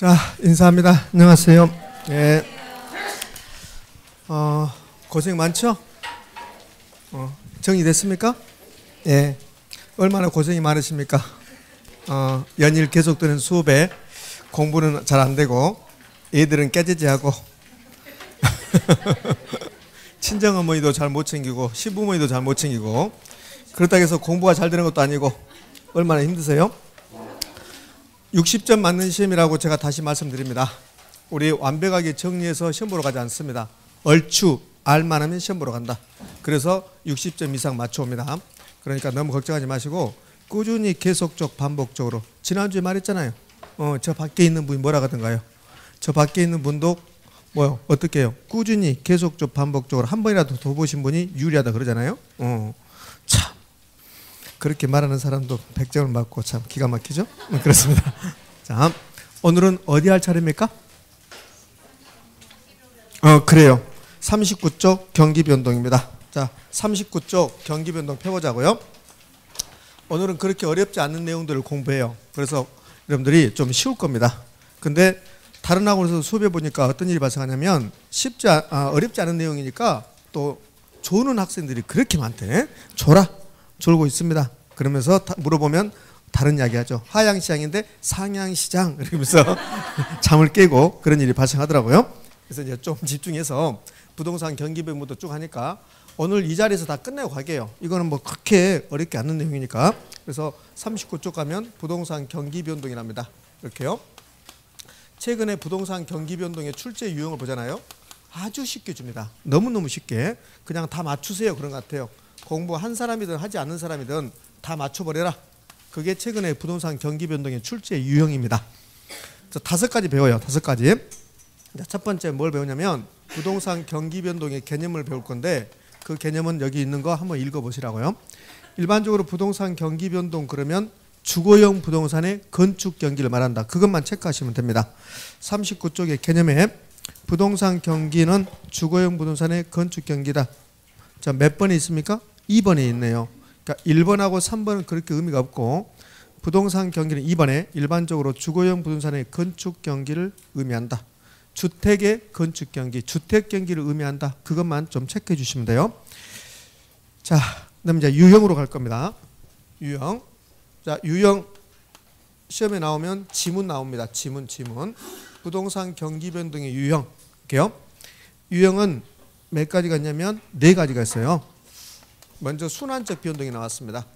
자, 인사합니다. 안녕하세요. 예. 고생 많죠? 정리됐습니까? 예. 얼마나 고생이 많으십니까? 연일 계속되는 수업에 공부는 잘 안 되고 애들은 깨지지하고 친정어머니도 잘 못 챙기고 시부모니도 잘 못 챙기고 그렇다고 해서 공부가 잘 되는 것도 아니고 얼마나 힘드세요? 60점 맞는 시험이라고 제가 다시 말씀드립니다. 우리 완벽하게 정리해서 시험 보러 가지 않습니다. 얼추 알만 하면 시험 보러 간다. 그래서 60점 이상 맞춰옵니다. 그러니까 너무 걱정하지 마시고 꾸준히 계속적 반복적으로 지난주에 말했잖아요. 저 밖에 있는 분이 뭐라 하던가요? 저 밖에 있는 분도 뭐요? 어떻게 해요? 꾸준히 계속적 반복적으로 한 번이라도 더 보신 분이 유리하다 그러잖아요. 참 그렇게 말하는 사람도 100점을 맞고 참 기가 막히죠? 그렇습니다. 자, 오늘은 어디 할 차례입니까? 그래요. 39쪽 경기 변동입니다. 자, 39쪽 경기 변동 펴보자고요. 오늘은 그렇게 어렵지 않은 내용들을 공부해요. 그래서 여러분들이 좀 쉬울 겁니다. 근데 다른 학원에서 수업해 보니까 어떤 일이 발생하냐면 어렵지 않은 내용이니까 또 조는 학생들이 그렇게 많대. 졸고 있습니다. 그러면서 물어보면 다른 이야기 하죠. 하향시장인데 상향시장 이러면서 잠을 깨고 그런 일이 발생하더라고요. 그래서 이제 좀 집중해서 부동산 경기 변동도 쭉 하니까 오늘 이 자리에서 다 끝내고 갈게요. 이거는 뭐 그렇게 어렵지 않은 내용이니까. 그래서 39쪽 가면 부동산 경기 변동이랍니다. 이렇게요. 최근에 부동산 경기 변동의 출제 유형을 보잖아요. 아주 쉽게 줍니다. 너무너무 쉽게. 그냥 다 맞추세요. 그런 것 같아요. 공부한 사람이든 하지 않는 사람이든 다 맞춰버려라. 그게 최근에 부동산 경기 변동의 출제 유형입니다. 5가지 배워요. 5가지. 첫 번째 뭘 배우냐면 부동산 경기 변동의 개념을 배울 건데 그 개념은 여기 있는 거 한번 읽어보시라고요. 일반적으로 부동산 경기 변동 그러면 주거용 부동산의 건축 경기를 말한다. 그것만 체크하시면 됩니다. 39쪽의 개념에 부동산 경기는 주거용 부동산의 건축 경기다. 자, 몇 번에 있습니까? 2번에 있네요. 그러니까 1번하고 3번은 그렇게 의미가 없고 부동산 경기는 2번에 일반적으로 주거용 부동산의 건축 경기를 의미한다. 주택의 건축 경기, 주택 경기를 의미한다. 그것만 좀 체크해 주시면 돼요. 자, 그다음 이제 유형으로 갈 겁니다. 유형. 자, 유형 시험에 나오면 지문 나옵니다. 지문. 부동산 경기 변동의 유형. 이렇게요. 유형은 몇 가지가 있냐면 4가지가 있어요. 먼저 순환적 변동이 나왔습니다.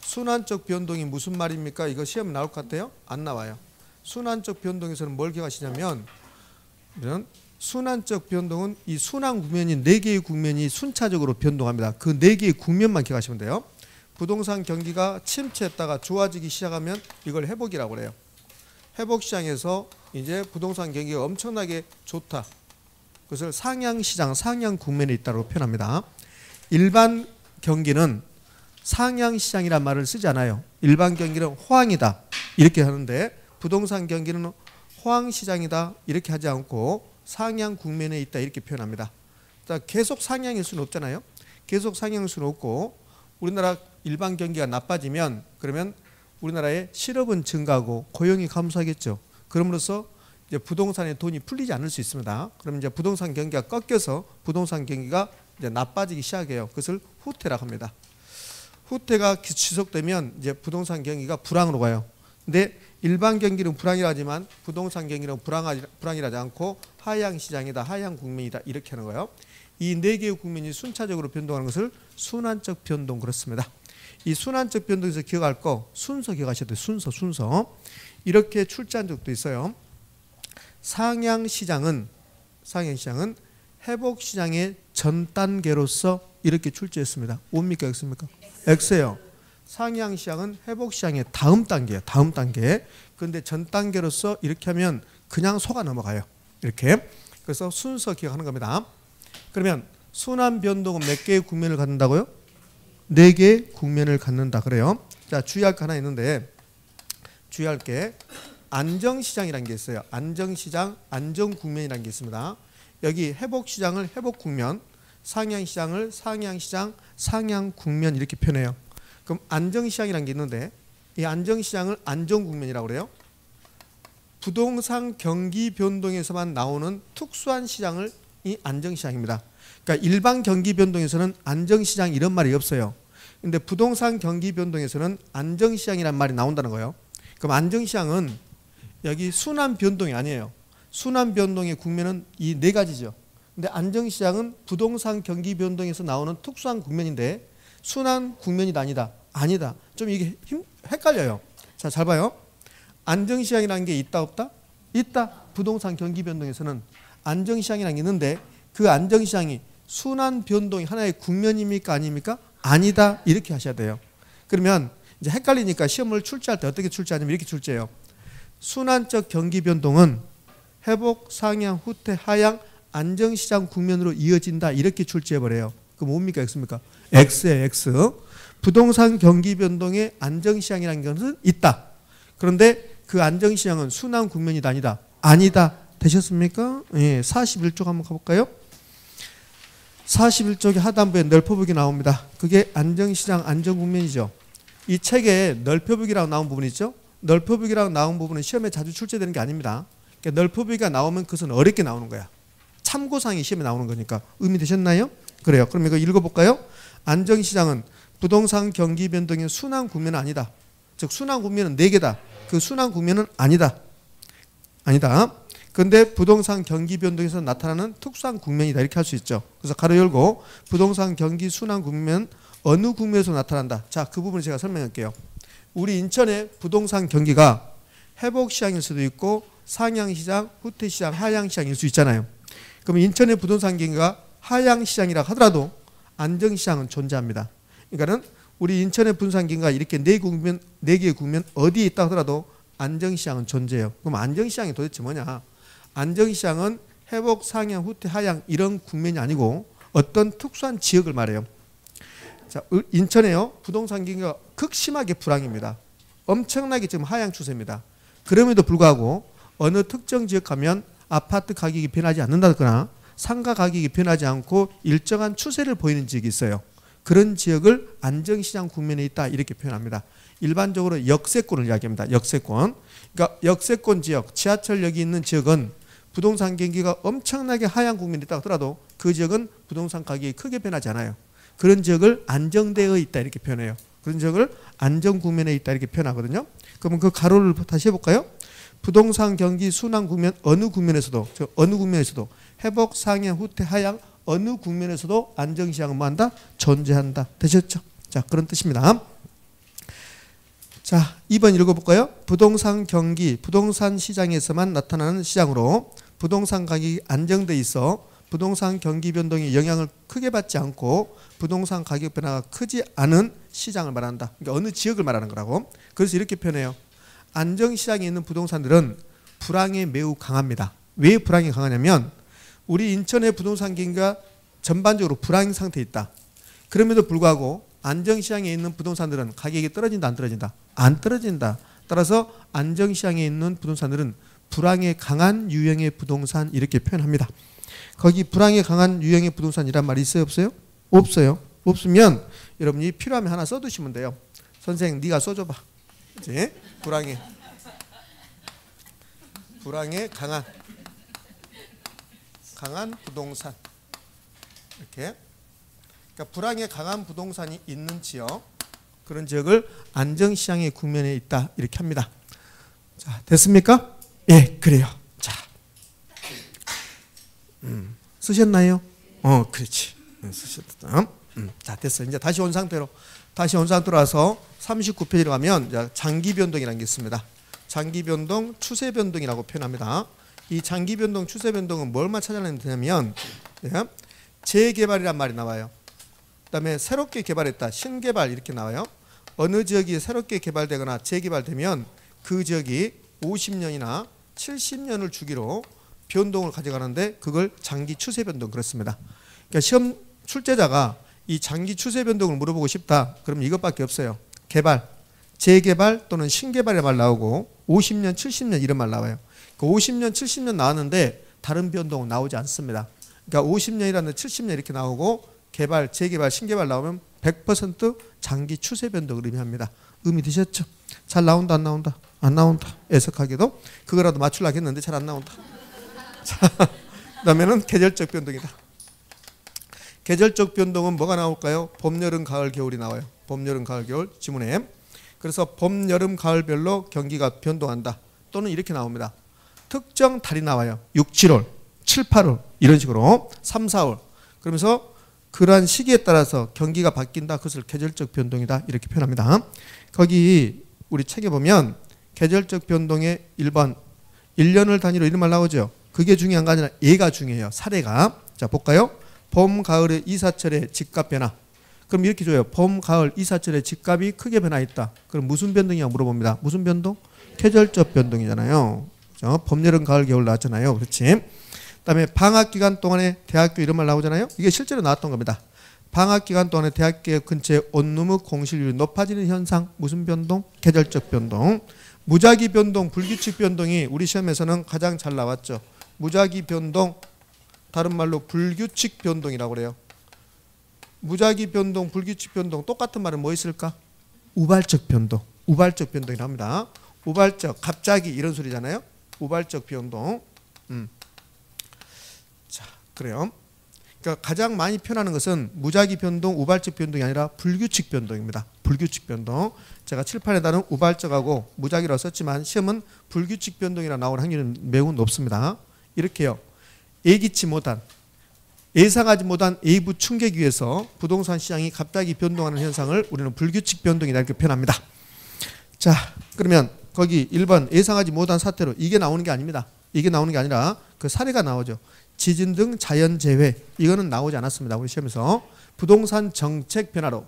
순환적 변동이 무슨 말입니까? 이거 시험 나올 것 같아요? 안 나와요. 순환적 변동에서는 뭘 기억하시냐면 순환적 변동은 이 순환 국면인 4개의 국면이 순차적으로 변동합니다. 그 4개의 국면만 기억하시면 돼요. 부동산 경기가 침체했다가 좋아지기 시작하면 이걸 회복이라고 그래요. 회복시장에서 이제 부동산 경기가 엄청나게 좋다. 그것을 상향시장, 상향 국면에 있다고 표현합니다. 일반 경기는 상향시장이란 말을 쓰지 않아요. 일반 경기는 호황이다 이렇게 하는데 부동산 경기는 호황시장이다 이렇게 하지 않고 상향 국면에 있다 이렇게 표현합니다. 계속 상향일 수는 없잖아요. 계속 상향일 수는 없고 우리나라 일반 경기가 나빠지면 그러면 우리나라의 실업은 증가하고 고용이 감소하겠죠. 그럼으로써 이제 부동산에 돈이 풀리지 않을 수 있습니다. 그러면 이제 부동산 경기가 꺾여서 부동산 경기가 이제 나빠지기 시작해요. 그것을 후퇴라고 합니다. 후퇴가 지속되면 이제 부동산 경기가 불황으로 가요. 근데 일반 경기는 불황이라지만 부동산 경기는 불황이라지 않고 하향 시장이다, 하향 국면이다 이렇게 하는 거예요. 이 4개의 국면이 순차적으로 변동하는 것을 순환적 변동 그렇습니다. 이 순환적 변동에서 기억할 거 순서 기억하셔야 돼요. 순서. 이렇게 출제한 적도 있어요. 상향시장은 회복시장의 전 단계로서 이렇게 출제했습니다. 옵니까 X입니까? X예요. 상향시장은 회복시장의 다음 단계예요. 다음 단계. 그런데 전 단계로서 이렇게 하면 그냥 속아 넘어가요. 이렇게. 그래서 순서 기억하는 겁니다. 그러면 순환 변동은 몇 개의 국면을 갖는다고요? 4개의 국면을 갖는다 그래요. 자, 주의할 거 하나 있는데 주의할 게 안정시장이라는 게 있어요. 안정시장, 안정국면이라는 게 있습니다. 여기 회복시장을 회복국면, 상향시장을 상향시장, 상향국면 이렇게 표현해요. 그럼 안정시장이라는 게 있는데 이 안정시장을 안정국면이라고 그래요. 부동산 경기 변동에서만 나오는 특수한 시장을 이 안정시장입니다. 그러니까 일반 경기 변동에서는 안정시장 이런 말이 없어요. 근데 부동산 경기 변동에서는 안정시장이란 말이 나온다는 거예요. 그럼 안정시장은 여기 순환 변동이 아니에요. 순환 변동의 국면은 이 네 가지죠. 근데 안정시장은 부동산 경기 변동에서 나오는 특수한 국면인데 순환 국면이다 아니다? 아니다. 좀 이게 헷갈려요. 자, 잘 봐요. 안정시장이라는 게 있다 없다? 있다. 부동산 경기 변동에서는 안정시장이라는 게 있는데 그 안정시장이 순환 변동이 하나의 국면입니까 아닙니까? 아니다. 이렇게 하셔야 돼요. 그러면 이제 헷갈리니까 시험을 출제할 때 어떻게 출제하냐면 이렇게 출제해요. 순환적 경기 변동은 회복, 상향, 후퇴, 하향, 안정시장 국면으로 이어진다. 이렇게 출제해버려요. 그럼 뭡니까? X입니까? X예요. X. 부동산 경기 변동의 안정시장이라는 것은 있다. 그런데 그 안정시장은 순환 국면이다 아니다? 아니다. 되셨습니까? 예, 41쪽 한번 가볼까요? 41쪽의 하단부에 넓혀보기 나옵니다. 그게 안정시장 안정국면이죠. 이 책에 넓혀보기라고 나온 부분 있죠? 넓혀보기라고 나온 부분은 시험에 자주 출제되는 게 아닙니다. 그러니까 넓혀보기가 나오면 그것은 어렵게 나오는 거야. 참고사항이 시험에 나오는 거니까. 의미 되셨나요? 그래요. 그럼 이거 읽어볼까요? 안정시장은 부동산 경기 변동의 순환 국면은 아니다. 즉 순환 국면은 4개다. 그 순환 국면은 아니다. 아니다. 그런데 부동산 경기 변동에서 나타나는 특수한 국면이다. 이렇게 할 수 있죠. 그래서 가로 열고 부동산 경기 순환 국면 어느 국면에서 나타난다. 자, 그 부분을 제가 설명할게요. 우리 인천의 부동산 경기가 회복시장일 수도 있고 상향시장, 후퇴시장, 하향시장일 수 있잖아요. 그럼 인천의 부동산 경기가 하향시장이라 하더라도 안정시장은 존재합니다. 그러니까는 우리 인천의 부동산 경기가 이렇게 4개의 국면 어디에 있다 하더라도 안정시장은 존재해요. 그럼 안정시장이 도대체 뭐냐? 안정시장은 회복, 상향, 후퇴, 하향 이런 국면이 아니고 어떤 특수한 지역을 말해요. 자, 인천에요. 부동산 경기가 극심하게 불황입니다. 엄청나게 지금 하향 추세입니다. 그럼에도 불구하고 어느 특정 지역 가면 아파트 가격이 변하지 않는다거나 상가 가격이 변하지 않고 일정한 추세를 보이는 지역이 있어요. 그런 지역을 안정시장 국면에 있다 이렇게 표현합니다. 일반적으로 역세권을 이야기합니다. 역세권. 그러니까 역세권 지역, 지하철역이 있는 지역은 부동산 경기가 엄청나게 하향 국면에 있다 하더라도 그 지역은 부동산 가격이 크게 변하지 않아요. 그런 지역을 안정되어 있다 이렇게 표현해요. 그런 지역을 안정 국면에 있다 이렇게 표현하거든요. 그러면 그 가로를 다시 해볼까요? 부동산 경기 순환 국면 어느 국면에서도 회복, 상향, 후퇴, 하향 어느 국면에서도 안정시장은 뭐한다? 존재한다. 되셨죠? 자, 그런 뜻입니다. 자, 2번 읽어볼까요? 부동산 경기, 부동산 시장에서만 나타나는 시장으로 부동산 가격이 안정돼 있어 부동산 경기 변동의 영향을 크게 받지 않고 부동산 가격 변화가 크지 않은 시장을 말한다. 그러니까 어느 지역을 말하는 거라고. 그래서 이렇게 표현해요. 안정시장에 있는 부동산들은 불황에 매우 강합니다. 왜 불황이 강하냐면 우리 인천의 부동산 경기가 전반적으로 불황 상태에 있다. 그럼에도 불구하고 안정시장에 있는 부동산들은 가격이 떨어진다 안 떨어진다? 안 떨어진다. 따라서 안정시장에 있는 부동산들은 불황에 강한 유형의 부동산 이렇게 표현합니다. 거기 불황에 강한 유형의 부동산이란 말이 있어요 없어요? 없어요. 없으면 여러분이 필요하면 하나 써두시면 돼요. 선생 네가 써줘봐. 이제 불황에 강한 부동산 이렇게. 그러니까 불황에 강한 부동산이 있는 지역, 그런 지역을 안정시장의 국면에 있다 이렇게 합니다. 자, 됐습니까? 예, 그래요. 자, 쓰셨나요? 그렇지. 쓰셨다. 자, 됐어. 이제 다시 온 상태로 와서 39페이지로 가면 장기 변동이라는 게 있습니다. 장기 변동, 추세 변동이라고 표현합니다. 이 장기 변동, 추세 변동은 뭘만 찾아내면 되냐면 재개발이란 말이 나와요. 그다음에 새롭게 개발했다, 신개발 이렇게 나와요. 어느 지역이 새롭게 개발되거나 재개발되면 그 지역이 50년이나 70년을 주기로 변동을 가져가는데 그걸 장기 추세 변동 그렇습니다. 그러니까 시험 출제자가 이 장기 추세 변동을 물어보고 싶다. 그럼 이것밖에 없어요. 개발, 재개발 또는 신개발의 말 나오고 50년, 70년 이런 말 나와요. 그 50년, 70년 나왔는데 다른 변동은 나오지 않습니다. 그러니까 50년이라는 70년 이렇게 나오고 개발, 재개발, 신개발 나오면 100% 장기 추세 변동을 의미합니다. 의미 되셨죠? 잘 나온다 안 나온다? 안 나온다. 애석하게도 그거라도 맞추려고 했는데 잘 안 나온다. 자, 그다음에는 계절적 변동이다. 계절적 변동은 뭐가 나올까요? 봄, 여름, 가을, 겨울이 나와요. 봄, 여름, 가을, 겨울 지문에. 그래서 봄, 여름, 가을별로 경기가 변동한다. 또는 이렇게 나옵니다. 특정 달이 나와요. 6, 7월, 7, 8월 이런 식으로 3, 4월. 그러면서 그러한 시기에 따라서 경기가 바뀐다. 그것을 계절적 변동이다. 이렇게 표현합니다. 거기 우리 책에 보면 계절적 변동의 1번 1년을 단위로 이런 말 나오죠. 그게 중요한 거 아니라 얘가 중요해요. 사례가. 자 볼까요? 봄, 가을의 이사철의 집값 변화. 그럼 이렇게 줘요. 봄, 가을, 이사철의 집값이 크게 변화했다. 그럼 무슨 변동이냐고 물어봅니다. 무슨 변동? 계절적 변동이잖아요. 그렇죠? 봄, 여름, 가을, 겨울 나왔잖아요. 그렇지? 그다음에 방학 기간 동안에 대학교 이런 말 나오잖아요. 이게 실제로 나왔던 겁니다. 방학 기간 동안에 대학교 근처에 온누무 공실률이 높아지는 현상. 무슨 변동? 계절적 변동. 무작위 변동, 불규칙 변동이 우리 시험에서는 가장 잘 나왔죠. 무작위 변동, 다른 말로 불규칙 변동이라고 그래요. 무작위 변동, 불규칙 변동 똑같은 말은 뭐 있을까? 우발적 변동. 우발적 변동이라고 합니다. 우발적, 갑자기 이런 소리잖아요. 우발적 변동. 자, 그래요. 그러니까 가장 많이 표현하는 것은 무작위 변동, 우발적 변동이 아니라 불규칙 변동입니다. 불규칙 변동. 제가 칠판에다는 우발적하고 무작위라고 썼지만 시험은 불규칙 변동이라 나올 확률은 매우 높습니다. 이렇게요. 예기치 못한, 예상하지 못한 외부 충격에 의해서 부동산 시장이 갑자기 변동하는 현상을 우리는 불규칙 변동이다 이렇게 표현합니다. 자, 그러면 거기 1번 예상하지 못한 사태로 이게 나오는 게 아닙니다. 이게 나오는 게 아니라 그 사례가 나오죠. 지진 등 자연재해 이거는 나오지 않았습니다. 우리 시험에서 부동산 정책 변화로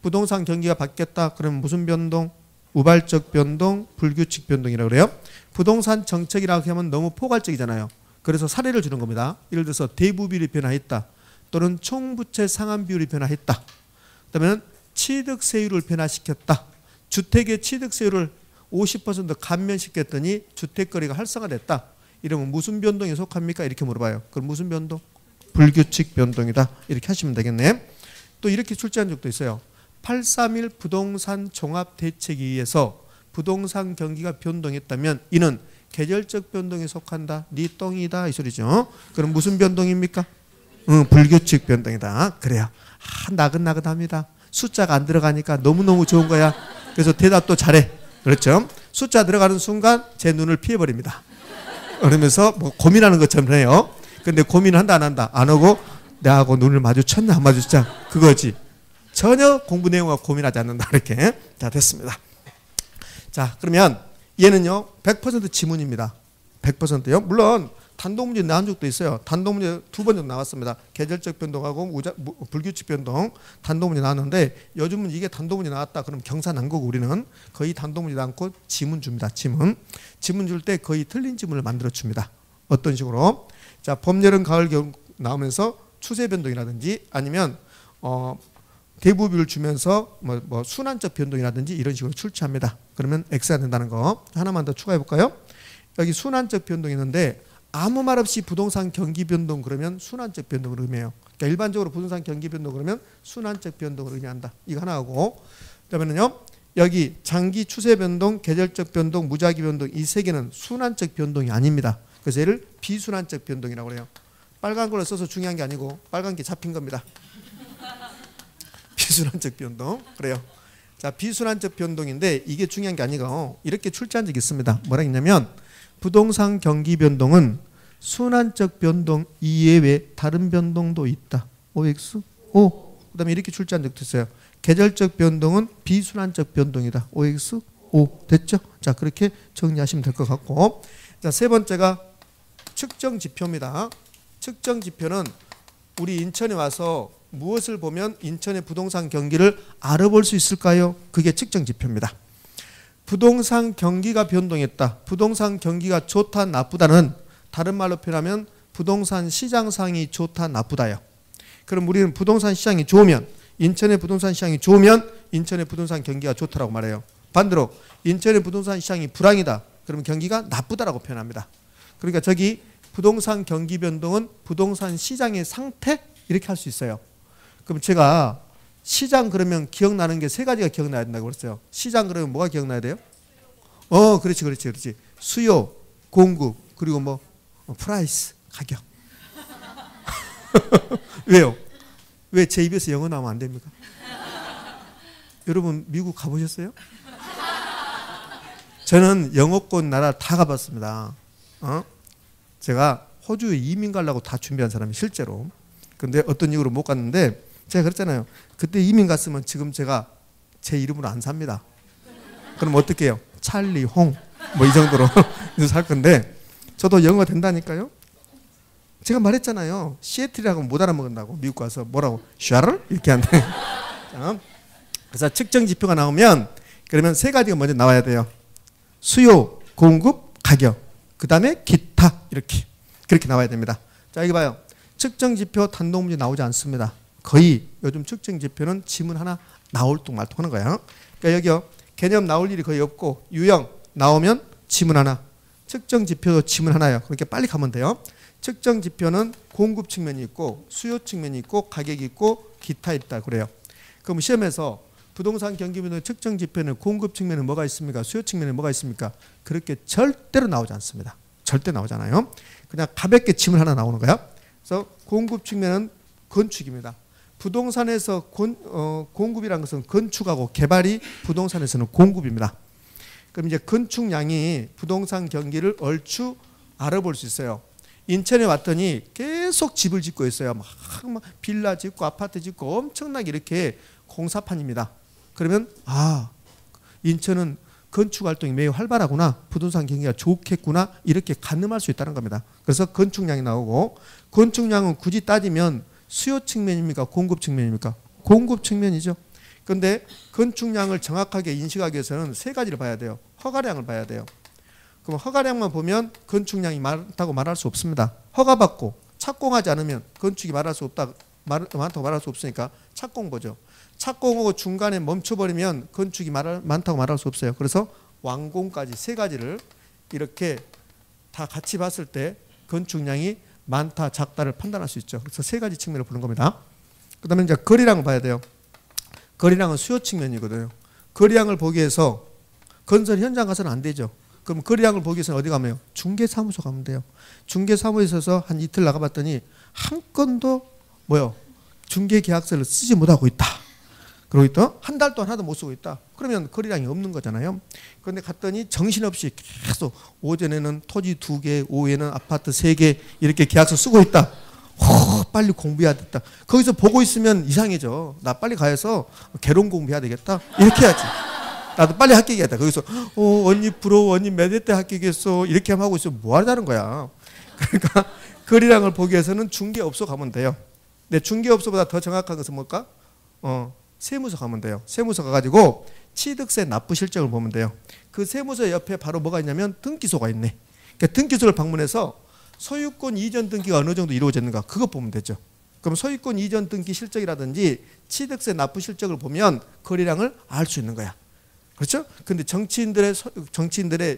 부동산 경기가 바뀌었다. 그러면 무슨 변동? 우발적 변동, 불규칙 변동이라고 그래요. 부동산 정책이라고 하면 너무 포괄적이잖아요. 그래서 사례를 주는 겁니다. 예를 들어서 대부비율이 변화했다. 또는 총부채 상환 비율이 변화했다. 그다음에 취득세율을 변화시켰다. 주택의 취득세율을 50% 감면시켰더니 주택거래가 활성화됐다. 이러면 무슨 변동에 속합니까? 이렇게 물어봐요. 그럼 무슨 변동? 불규칙 변동이다. 이렇게 하시면 되겠네. 또 이렇게 출제한 적도 있어요. 831 부동산 종합대책에 의해서 부동산 경기가 변동했다면 이는 계절적 변동에 속한다. 네 똥이다 이 소리죠. 그럼 무슨 변동입니까? 불규칙 변동이다. 그래요. 나긋나긋합니다. 숫자가 안 들어가니까 너무너무 좋은 거야. 그래서 대답도 잘해. 그렇죠? 숫자 들어가는 순간 제 눈을 피해버립니다. 그러면서 뭐 고민하는 것처럼 해요. 근데 고민한다 안 한다? 안 하고 나하고 눈을 마주쳤나 안 마주쳤냐? 그거지. 전혀 공부 내용과 고민하지 않는다. 이렇게. 자, 됐습니다. 자, 그러면 얘는요 100% 지문입니다. 100%요. 물론 단독 문제 나온 적도 있어요. 단독 문제 2번 정도 나왔습니다. 계절적 변동하고 불규칙 변동 단독 문제 나왔는데 요즘은 이게 단독 문제 나왔다. 그럼 경사 난 거고 우리는 거의 단독 문제 나왔고 지문 줍니다. 지문 줄 때 거의 틀린 지문을 만들어 줍니다. 어떤 식으로? 자, 봄, 여름, 가을, 겨울 나오면서 추세 변동이라든지 아니면 대부비율 주면서 뭐 순환적 변동이라든지 이런 식으로 출제합니다. 그러면 X가 된다는 거. 하나만 더 추가해 볼까요? 여기 순환적 변동이 있는데 아무 말 없이 부동산 경기 변동 그러면 순환적 변동을 의미해요. 그러니까 일반적으로 부동산 경기 변동 그러면 순환적 변동을 의미한다. 이거 하나 하고 그다음에는요. 여기 장기 추세 변동, 계절적 변동, 무작위 변동 이 세 개는 순환적 변동이 아닙니다. 그래서 얘를 비순환적 변동이라고 해요. 빨간 걸로 써서 중요한 게 아니고 빨간 게 잡힌 겁니다. 비순환적 변동. 그래요. 자, 비순환적 변동인데 이게 중요한 게 아니고 이렇게 출제한 적이 있습니다. 뭐라 했냐면 부동산 경기 변동은 순환적 변동 이외에 다른 변동도 있다. OX? O. 그다음에 이렇게 출제한 적도 있어요. 계절적 변동은 비순환적 변동이다. OX? O. 됐죠? 자, 그렇게 정리하시면 될 것 같고. 자, 세 번째가 측정 지표입니다. 측정 지표는 우리 인천에 와서 무엇을 보면 인천의 부동산 경기를 알아볼 수 있을까요? 그게 측정 지표입니다. 부동산 경기가 변동했다. 부동산 경기가 좋다 나쁘다는 다른 말로 표현하면 부동산 시장상이 좋다 나쁘다요. 그럼 우리는 부동산 시장이 좋으면 인천의 부동산 시장이 좋으면 인천의 부동산 경기가 좋다라고 말해요. 반대로 인천의 부동산 시장이 불황이다. 그러면 경기가 나쁘다라고 표현합니다. 그러니까 저기 부동산 경기 변동은 부동산 시장의 상태 이렇게 할 수 있어요. 그럼 제가 시장 그러면 기억나는 게 세 가지가 기억나야 된다고 그랬어요. 시장 그러면 뭐가 기억나야 돼요? 그렇지. 수요, 공급, 그리고 뭐 프라이스, 가격. 왜요? 왜 제 입에서 영어 나오면 안 됩니까? 여러분 미국 가보셨어요? 저는 영어권 나라 다 가봤습니다. 제가 호주에 이민 가려고 다 준비한 사람이 실제로. 근데 어떤 이유로 못 갔는데 제가 그랬잖아요. 그때 이민 갔으면 지금 제가 제 이름으로 안 삽니다. 그럼 어떻게 해요? 찰리, 홍 뭐 이 정도로 살 건데 저도 영어가 된다니까요. 제가 말했잖아요. 시애틀이라고 못 알아먹는다고. 미국 가서 뭐라고? 샤를? 이렇게 한대. 그래서 측정 지표가 나오면 그러면 세 가지가 먼저 나와야 돼요. 수요, 공급, 가격. 그 다음에 기타 이렇게 그렇게 나와야 됩니다. 자 여기 봐요. 측정 지표 단독 문제 나오지 않습니다. 거의 요즘 측정 지표는 지문 하나 나올 뚱 말뚱 하는 거야. 그러니까 여기요. 개념 나올 일이 거의 없고 유형 나오면 지문 하나. 측정 지표도 지문 하나예요. 그렇게 빨리 가면 돼요. 측정 지표는 공급 측면이 있고 수요 측면이 있고 가격이 있고 기타 있다 그래요. 그럼 시험에서 부동산 경기비는 측정 지표는 공급 측면에 뭐가 있습니까? 수요 측면에 뭐가 있습니까? 그렇게 절대로 나오지 않습니다. 절대 나오잖아요. 그냥 가볍게 지문 하나 나오는 거야. 그래서 공급 측면은 건축입니다. 부동산에서 공급이라는 것은 건축하고 개발이 부동산에서는 공급입니다. 그럼 이제 건축량이 부동산 경기를 얼추 알아볼 수 있어요. 인천에 왔더니 계속 집을 짓고 있어요. 막 빌라 짓고 아파트 짓고 엄청나게 이렇게 공사판입니다. 그러면 인천은 건축 활동이 매우 활발하구나. 부동산 경기가 좋겠구나. 이렇게 가늠할 수 있다는 겁니다. 그래서 건축량이 나오고 건축량은 굳이 따지면 수요 측면입니까? 공급 측면입니까? 공급 측면이죠. 그런데 건축량을 정확하게 인식하기 위해서는 세 가지를 봐야 돼요. 허가량을 봐야 돼요. 그럼 허가량만 보면 건축량이 많다고 말할 수 없습니다. 허가받고 착공하지 않으면 건축이 많다고 말할 수 없으니까 착공 보죠. 착공하고 중간에 멈춰버리면 건축이 많다고 말할 수 없어요. 그래서 완공까지 세 가지를 이렇게 다 같이 봤을 때 건축량이 많다 작다를 판단할 수 있죠. 그래서 세 가지 측면을 보는 겁니다. 그 다음에 이제 거리량을 봐야 돼요. 거리량은 수요 측면이거든요. 거리량을 보기 위해서 건설 현장 가서는 안 되죠. 그럼 거리량을 보기 위해서는 어디 가면 중개사무소 가면 돼요. 중개사무소에서 한 이틀 나가봤더니 한 건도 중개계약서를 쓰지 못하고 있다. 그러고 있다. 한 달 동안 하나도 못 쓰고 있다. 그러면 거리량이 없는 거잖아요. 그런데 갔더니 정신없이 계속 오전에는 토지 2개, 오후에는 아파트 3개 이렇게 계약서 쓰고 있다. 빨리 공부해야 됐다. 거기서 보고 있으면 이상해져. 나 빨리 가서 개론 공부해야 되겠다. 이렇게 해야지. 나도 빨리 합격해야겠다. 거기서 언니 부러워, 언니 몇 회 때 합격했어. 이렇게 하고 있으면 뭐 하자는 거야. 그러니까 거리량을 보기 위해서는 중개업소 가면 돼요. 근데 중개업소보다 더 정확한 것은 뭘까? 세무서 가면 돼요. 세무서 가가지고 취득세 납부 실적을 보면 돼요. 그 세무서 옆에 바로 뭐가 있냐면 등기소가 있네. 그러니까 등기소를 방문해서 소유권 이전 등기가 어느 정도 이루어졌는가 그거 보면 되죠. 그럼 소유권 이전 등기 실적이라든지 취득세 납부 실적을 보면 거리량을 알 수 있는 거야. 그렇죠? 근데 정치인들의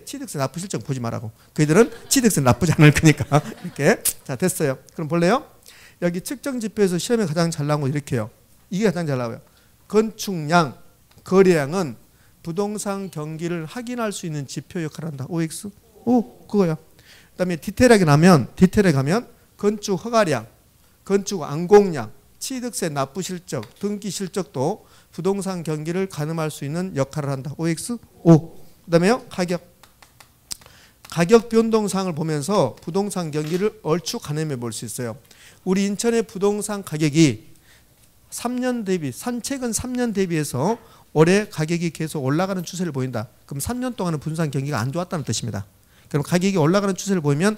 취득세 납부 실적 보지 말라고. 그들은 취득세 납부지 않을 거니까. 이렇게. 자, 됐어요. 그럼 볼래요? 여기 측정 지표에서 시험에 가장 잘 나온 거 이렇게 해요. 이게 가장 잘 나와요. 건축량, 거래량은 부동산 경기를 확인할 수 있는 지표 역할을 한다. OX? 그거야. 그 다음에 디테일하게 가면 건축 허가량, 건축 완공량, 취득세 납부 실적, 등기 실적도 부동산 경기를 가늠할 수 있는 역할을 한다. OX? 그 다음에요. 가격 변동상을 보면서 부동산 경기를 얼추 가늠해 볼 수 있어요. 우리 인천의 부동산 가격이 3년 대비, 최근 3년 대비해서 올해 가격이 계속 올라가는 추세를 보인다. 그럼 3년 동안은 부동산 경기가 안 좋았다는 뜻입니다. 그럼 가격이 올라가는 추세를 보이면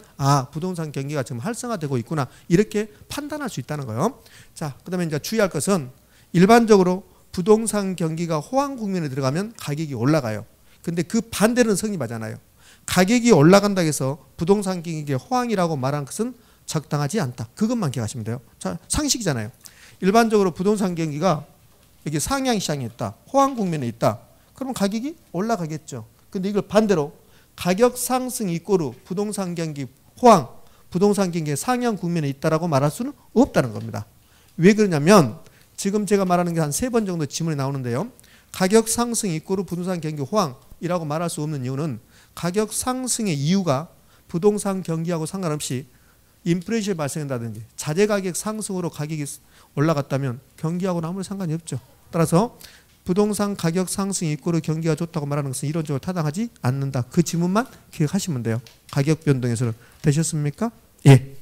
부동산 경기가 지금 활성화되고 있구나. 이렇게 판단할 수 있다는 거예요. 자, 그다음에 이제 주의할 것은 일반적으로 부동산 경기가 호황 국면에 들어가면 가격이 올라가요. 근데 그 반대는 성립하잖아요. 가격이 올라간다고 해서 부동산 경기가 호황이라고 말하는 것은 적당하지 않다. 그것만 기억하시면 돼요. 자, 상식이잖아요. 일반적으로 부동산 경기가 여기 상향 시장에 있다. 호황 국면에 있다. 그러면 가격이 올라가겠죠. 근데 이걸 반대로 가격 상승 이꼬르 부동산 경기 호황, 부동산 경기의 상향 국면에 있다라고 말할 수는 없다는 겁니다. 왜 그러냐면 지금 제가 말하는 게 한 3번 정도 지문이 나오는데요. 가격 상승 이꼬르 부동산 경기 호황이라고 말할 수 없는 이유는 가격 상승의 이유가 부동산 경기하고 상관없이 인플레이션이 발생한다든지 자재 가격 상승으로 가격이 올라갔다면 경기하고는 아무런 상관이 없죠. 따라서 부동산 가격 상승이 이꼬르 경기가 좋다고 말하는 것은 이론적으로 타당하지 않는다. 그 지문만 기억하시면 돼요. 가격 변동에서는. 되셨습니까? 예.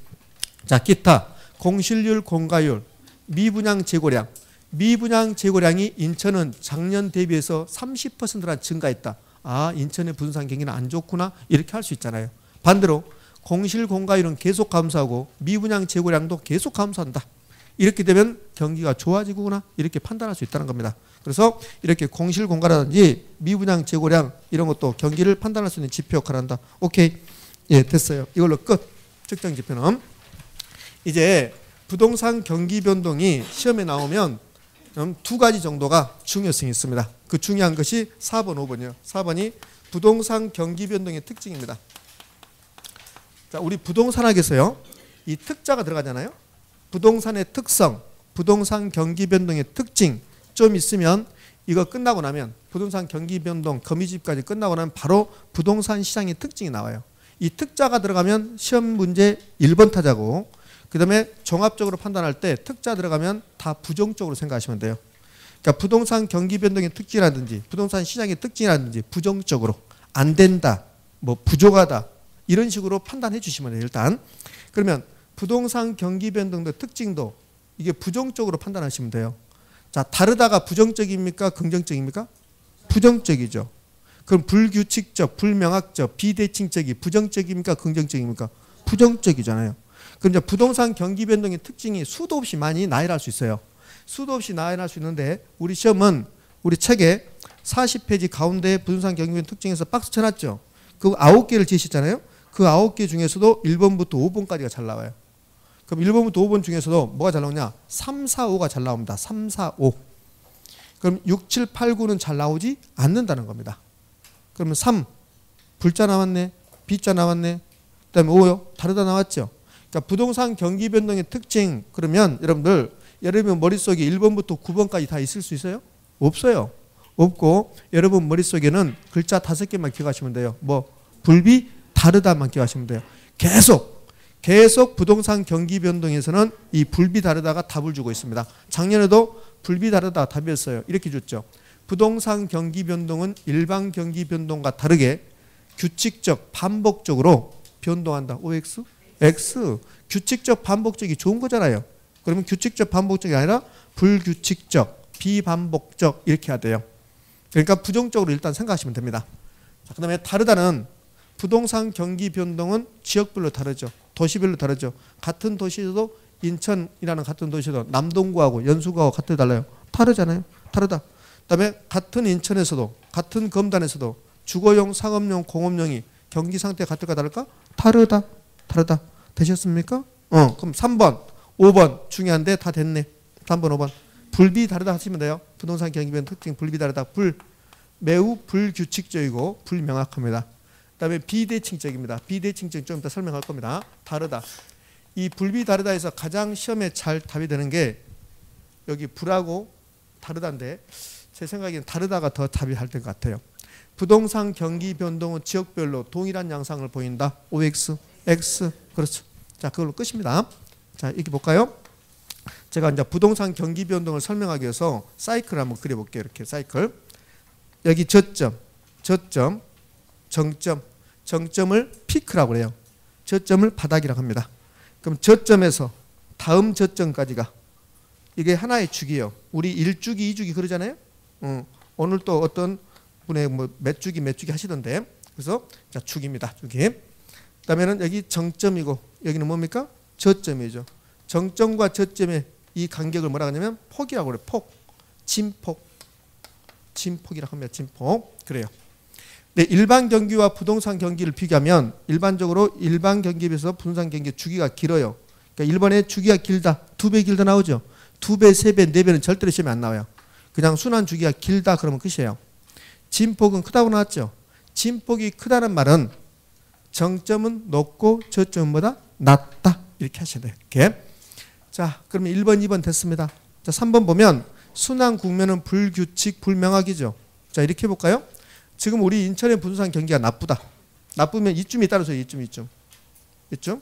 자, 기타 공실률, 공가율, 미분양 재고량. 미분양 재고량이 인천은 작년 대비해서 30%나 증가했다. 아, 인천의 부동산 경기는 안 좋구나. 이렇게 할 수 있잖아요. 반대로 공실 공가율은 계속 감소하고 미분양 재고량도 계속 감소한다. 이렇게 되면 경기가 좋아지구나. 이렇게 판단할 수 있다는 겁니다. 그래서 이렇게 공실 공가라든지 미분양 재고량 이런 것도 경기를 판단할 수 있는 지표 역할을 한다. 오케이. 예, 됐어요. 이걸로 끝. 측정 지표는. 이제 부동산 경기 변동이 시험에 나오면 2가지 정도가 중요성이 있습니다. 그 중요한 것이 4번, 5번이요. 4번이 부동산 경기 변동의 특징입니다. 자, 우리 부동산학에서요. 이 특자가 들어가잖아요. 부동산의 특성, 부동산 경기 변동의 특징 좀 있으면 이거 끝나고 나면 부동산 경기 변동 거미집까지 끝나고 나면 바로 부동산 시장의 특징이 나와요. 이 특자가 들어가면 시험 문제 1번 타자고 그 다음에 종합적으로 판단할 때 특자 들어가면 다 부정적으로 생각하시면 돼요. 그러니까 부동산 경기 변동의 특징이라든지 부동산 시장의 특징이라든지 부정적으로 안 된다, 뭐 부족하다 이런 식으로 판단해 주시면 돼요. 일단 그러면 부동산 경기 변동의 특징도 이게 부정적으로 판단하시면 돼요. 자, 다르다가 부정적입니까? 긍정적입니까? 부정적이죠. 그럼 불규칙적, 불명확적, 비대칭적이 부정적입니까? 긍정적입니까? 부정적이잖아요. 그럼 이제 부동산 경기 변동의 특징이 수도 없이 많이 나열할 수 있어요. 수도 없이 나열할 수 있는데 우리 시험은 우리 책에 40페이지 가운데 부동산 경기 변동 특징에서 박스 쳐놨죠. 그 9개를 지으셨잖아요. 그 9개 중에서도 1번부터 5번까지가 잘 나와요. 그럼 1번부터 5번 중에서도 뭐가 잘 나오냐? 3, 4, 5가 잘 나옵니다. 3, 4, 5. 그럼 6, 7, 8, 9는 잘 나오지 않는다는 겁니다. 그러면 3, 불자 나왔네. B자 나왔네. 그 다음에 5요. 다르다 나왔죠. 그러니까 부동산 경기 변동의 특징 그러면 여러분들 머릿속에 1번부터 9번까지 다 있을 수 있어요? 없어요. 없고 여러분 머릿속에는 글자 5개만 기억하시면 돼요. 뭐 불비 다르다만 기억하시면 돼요. 계속 부동산 경기 변동에서는 이 불비 다르다가 답을 주고 있습니다. 작년에도 불비 다르다 답이었어요. 이렇게 줬죠. 부동산 경기 변동은 일반 경기 변동과 다르게 규칙적 반복적으로 변동한다. OX? X. 규칙적 반복적이 좋은 거잖아요. 그러면 규칙적 반복적이 아니라 불규칙적, 비반복적 이렇게 해야 돼요. 그러니까 부정적으로 일단 생각하시면 됩니다. 그 다음에 다르다는 부동산 경기 변동은 지역별로 다르죠. 도시별로 다르죠. 같은 도시에도 인천이라는 같은 도시도 남동구하고 연수구하고 같은 달라요. 다르잖아요. 다르다. 그다음에 같은 인천에서도 같은 검단에서도 주거용, 상업용, 공업용이 경기 상태가 같을까 다를까? 다르다. 되셨습니까? 그럼 3번, 5번 중요한데 다 됐네. 3번, 5번. 불비 다르다 하시면 돼요. 부동산 경기 변동 특징 불비 다르다. 매우 불규칙적이고 불명확합니다. 그다음에 비대칭적입니다. 비대칭적 좀 이따 설명할 겁니다. 다르다. 이 불비 다르다에서 가장 시험에 잘 답이 되는 게 여기 불하고 다르다인데 제 생각에는 다르다가 더 답이 할 것 같아요. 부동산 경기 변동은 지역별로 동일한 양상을 보인다. OX, X. 그렇죠. 자, 그걸로 끝입니다. 자, 이렇게 볼까요? 제가 이제 부동산 경기 변동을 설명하기 위해서 사이클을 한번 그려볼게요. 이렇게 사이클. 여기 저점, 정점을 피크라고 해요. 저점을 바닥이라고 합니다. 그럼 저점에서 다음 저점까지가 이게 하나의 축이에요. 우리 1주기, 2주기 그러잖아요. 오늘 또 어떤 분의 뭐 몇 주기 하시던데. 그래서 자, 축입니다. 축이. 그다음에는 여기 정점이고 여기는 뭡니까? 저점이죠. 정점과 저점의 이 간격을 뭐라 하냐면 폭이라고 그래요. 폭. 진폭이라고 합니다. 진폭. 그래요. 네, 일반 경기와 부동산 경기를 비교하면 일반적으로 일반 경기에 비해서 부동산 경기 주기가 길어요. 그러니까 1번에 주기가 길다. 2배 길다 나오죠. 2배, 3배, 4배는 절대로 시험에 안 나와요. 그냥 순환 주기가 길다 그러면 끝이에요. 진폭은 크다고 나왔죠. 진폭이 크다는 말은 정점은 높고 저점은 뭐다? 낮다. 이렇게 하셔야 돼요. 이렇게. 자, 그러면 1번, 2번 됐습니다. 자, 3번 보면 순환 국면은 불규칙, 불명확이죠. 자, 이렇게 해볼까요? 지금 우리 인천의 부동산 경기가 나쁘다. 나쁘면 이쯤이 따라서 이쯤. 그렇죠?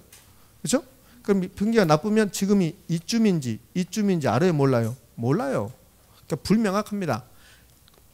그럼 경기가 나쁘면 지금이 이쯤인지 알아요, 몰라요? 몰라요. 그러니까 불명확합니다.